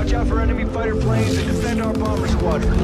Watch out for enemy fighter planes and defend our bomber squadron.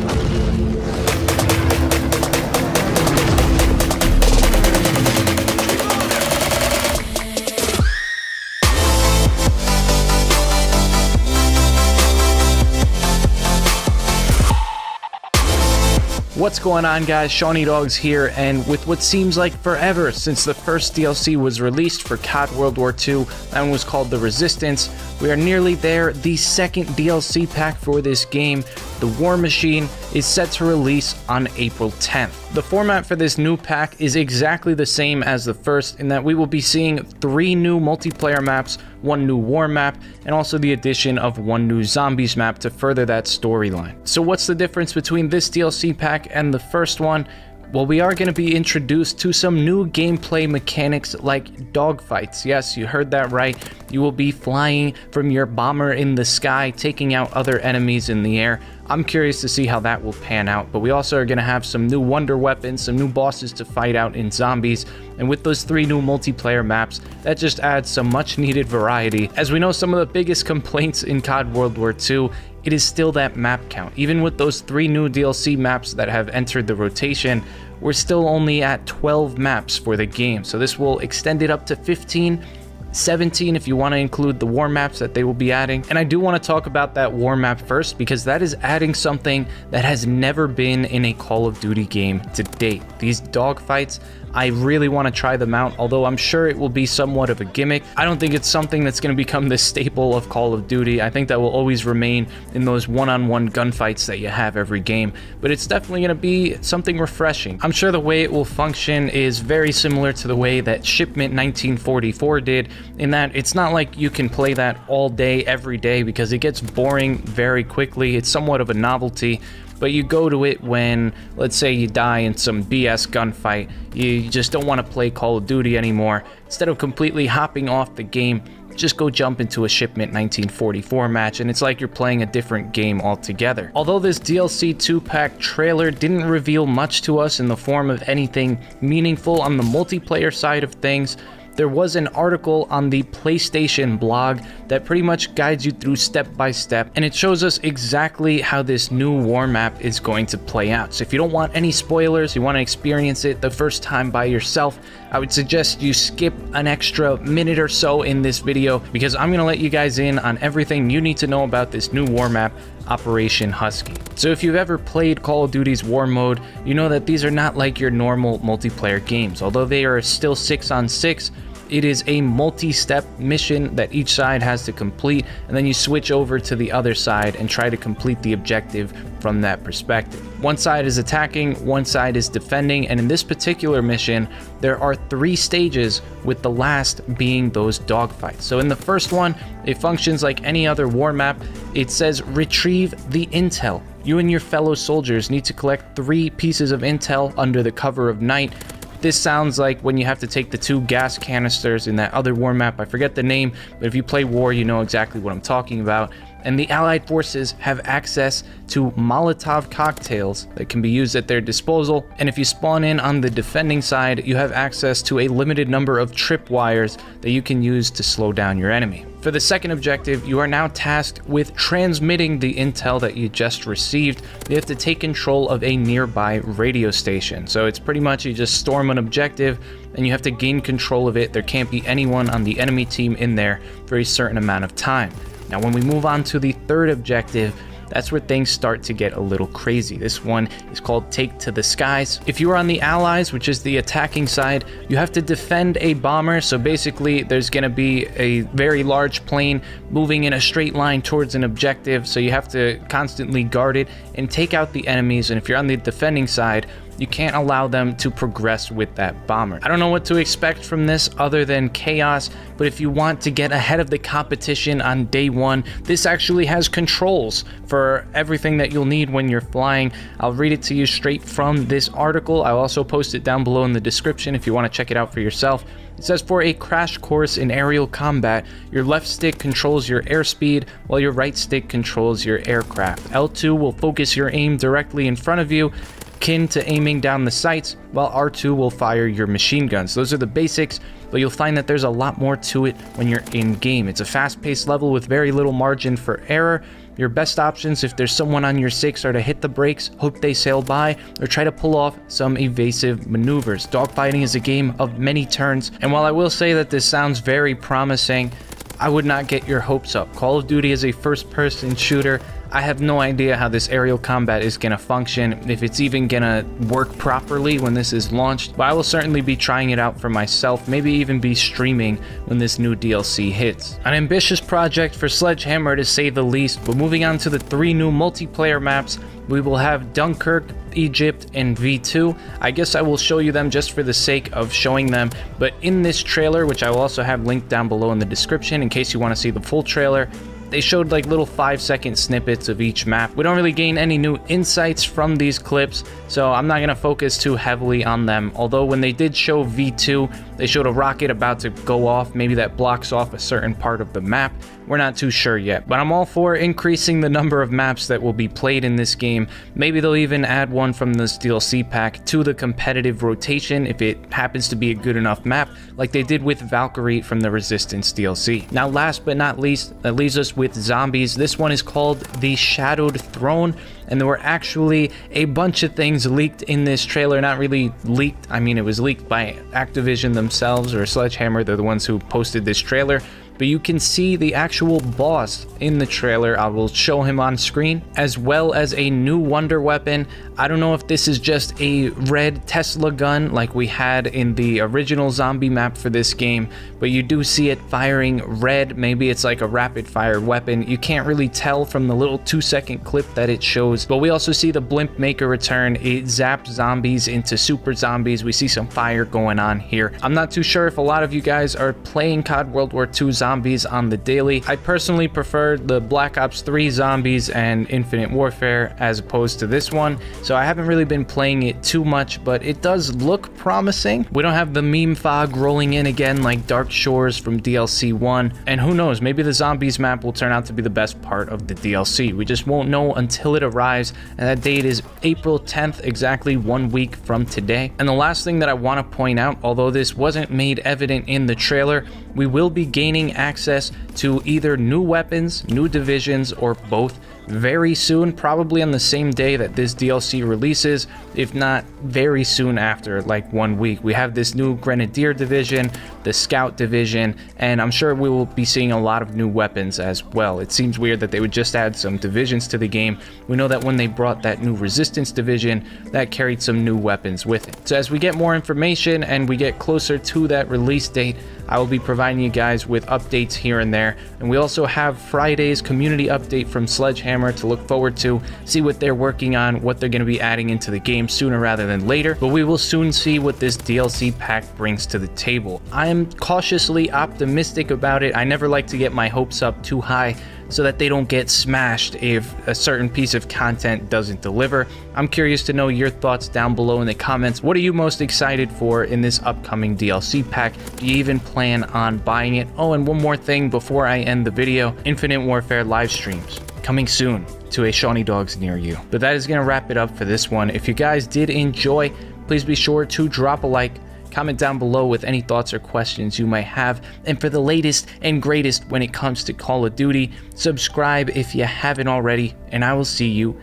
What's going on, guys? Shawnee Dogs here, and with what seems like forever since the first DLC was released for COD World War II, that one was called The Resistance, we are nearly there. The second DLC pack for this game, The War Machine, is set to release on April 10th. The format for this new pack is exactly the same as the first, in that we will be seeing 3 new multiplayer maps, 1 new war map, and also the addition of 1 new zombies map to further that storyline. So what's the difference between this DLC pack and the first one? Well, we are going to be introduced to some new gameplay mechanics like dogfights. Yes, you heard that right. You will be flying from your bomber in the sky, taking out other enemies in the air. I'm curious to see how that will pan out, but we also are going to have some new wonder weapons, some new bosses to fight out in zombies, and with those 3 new multiplayer maps, that just adds some much needed variety. As we know, some of the biggest complaints in COD World War II, it is still that map count. Even with those 3 new DLC maps that have entered the rotation, we're still only at 12 maps for the game, so this will extend it up to 15, 17 if you want to include the war maps that they will be adding. And I do want to talk about that war map first, because that is adding something that has never been in a Call of Duty game to date. These dogfights, I really want to try them out, although I'm sure it will be somewhat of a gimmick. I don't think it's something that's going to become the staple of Call of Duty. I think that will always remain in those one-on-one gunfights that you have every game, but it's definitely going to be something refreshing. I'm sure the way it will function is very similar to the way that Shipment 1944 did, in that it's not like you can play that all day, every day, because it gets boring very quickly. It's somewhat of a novelty, but you go to it when, let's say, you die in some BS gunfight. You just don't want to play Call of Duty anymore. Instead of completely hopping off the game, just go jump into a Shipment 1944 match, and it's like you're playing a different game altogether. Although this DLC 2-pack trailer didn't reveal much to us in the form of anything meaningful on the multiplayer side of things, there was an article on the PlayStation blog that pretty much guides you through step by step, and it shows us exactly how this new war map is going to play out. So if you don't want any spoilers, you want to experience it the first time by yourself, I would suggest you skip an extra minute or so in this video, because I'm going to let you guys in on everything you need to know about this new war map, Operation Husky. So if you've ever played Call of Duty's War Mode, you know that these are not like your normal multiplayer games. Although they are still 6-on-6, it is a multi-step mission that each side has to complete, and then you switch over to the other side and try to complete the objective from that perspective. One side is attacking, one side is defending, and in this particular mission, there are 3 stages, with the last being those dogfights. So in the first one, it functions like any other war map. It says retrieve the intel. You and your fellow soldiers need to collect 3 pieces of intel under the cover of night. This sounds like when you have to take the 2 gas canisters in that other war map. I forget the name, but if you play War, you know exactly what I'm talking about. And the Allied forces have access to Molotov cocktails that can be used at their disposal. And if you spawn in on the defending side, you have access to a limited number of tripwires that you can use to slow down your enemy. For the second objective, you are now tasked with transmitting the intel that you just received. You have to take control of a nearby radio station. So it's pretty much you just storm an objective and you have to gain control of it. There can't be anyone on the enemy team in there for a certain amount of time. Now, when we move on to the third objective, that's where things start to get a little crazy. This one is called Take to the Skies. If you are on the Allies, which is the attacking side, you have to defend a bomber. So basically, there's going to be a very large plane moving in a straight line towards an objective. So you have to constantly guard it and take out the enemies. And if you're on the defending side, you can't allow them to progress with that bomber. I don't know what to expect from this other than chaos, but if you want to get ahead of the competition on day one, this actually has controls for everything that you'll need when you're flying. I'll read it to you straight from this article. I'll also post it down below in the description if you want to check it out for yourself. It says, for a crash course in aerial combat, your left stick controls your airspeed while your right stick controls your aircraft. L2 will focus your aim directly in front of you. akin to aiming down the sights, while R2 will fire your machine guns. Those are the basics, but you'll find that there's a lot more to it when you're in game. It's a fast-paced level with very little margin for error. Your best options if there's someone on your 6 are to hit the brakes, hope they sail by, or try to pull off some evasive maneuvers. Dogfighting is a game of many turns, and while I will say that this sounds very promising, I would not get your hopes up. Call of Duty is a first-person shooter. I have no idea how this aerial combat is going to function, if it's even going to work properly when this is launched, but I will certainly be trying it out for myself, maybe even be streaming when this new DLC hits. An ambitious project for Sledgehammer to say the least, but moving on to the 3 new multiplayer maps, we will have Dunkirk, Egypt, and V2. I guess I will show you them just for the sake of showing them, but in this trailer, which I will also have linked down below in the description in case you want to see the full trailer, they showed like little 5-second snippets of each map. We don't really gain any new insights from these clips, so I'm not going to focus too heavily on them. Although when they did show V2, they showed a rocket about to go off, maybe that blocks off a certain part of the map. We're not too sure yet, but I'm all for increasing the number of maps that will be played in this game. Maybe they'll even add one from this DLC pack to the competitive rotation if it happens to be a good enough map, like they did with Valkyrie from the Resistance DLC. Now, last but not least, that leaves us with zombies. This one is called the Shadowed Throne, and there were actually a bunch of things leaked in this trailer. Not really leaked, I mean it was leaked by Activision themselves, or Sledgehammer. They're the ones who posted this trailer. But you can see the actual boss in the trailer. I will show him on screen, as well as a new wonder weapon. I don't know if this is just a red Tesla gun like we had in the original zombie map for this game, but you do see it firing red. Maybe it's like a rapid fire weapon. You can't really tell from the little 2-second clip that it shows. But we also see the blimp maker return. It zaps zombies into super zombies. We see some fire going on here. I'm not too sure if a lot of you guys are playing COD World War II zombies on the daily. I personally prefer the Black Ops 3 zombies and Infinite Warfare as opposed to this one, so I haven't really been playing it too much, but it does look promising. We don't have the meme fog rolling in again like Dark Shores from DLC 1, and who knows, maybe the zombies map will turn out to be the best part of the DLC. We just won't know until it arrives, and that date is April 10th, exactly 1 week from today. And the last thing that I want to point out, although this wasn't made evident in the trailer, we will be gaining access to either new weapons, new divisions, or both very soon, probably on the same day that this DLC releases, if not very soon after, like 1 week. We have this new Grenadier division, the Scout division, and I'm sure we will be seeing a lot of new weapons as well. It seems weird that they would just add some divisions to the game. We know that when they brought that new Resistance division, that carried some new weapons with it. So as we get more information and we get closer to that release date, I will be providing you guys with updates here and there. And we also have Friday's community update from Sledgehammer to look forward to, see what they're working on, what they're going to be adding into the game sooner rather than later. But we will soon see what this DLC pack brings to the table. I am cautiously optimistic about it. I never like to get my hopes up too high so that they don't get smashed if a certain piece of content doesn't deliver. I'm curious to know your thoughts down below in the comments. What are you most excited for in this upcoming DLC pack? Do you even plan on buying it? Oh, and one more thing before I end the video, Infinite Warfare live streams coming soon to a Shawnee Dogs near you. But that is going to wrap it up for this one. If you guys did enjoy, please be sure to drop a like, comment down below with any thoughts or questions you might have, and for the latest and greatest when it comes to Call of Duty, subscribe if you haven't already, and I will see you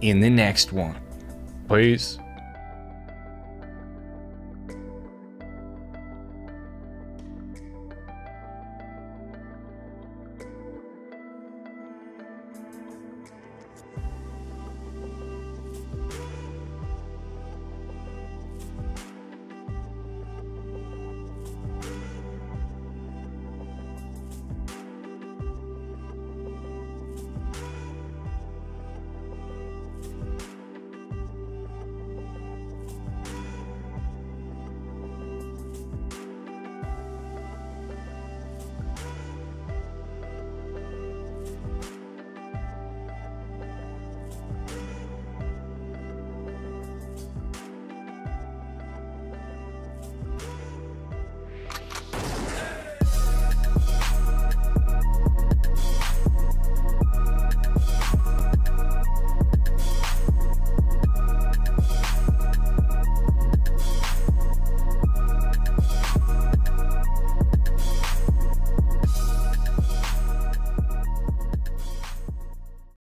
in the next one. Peace.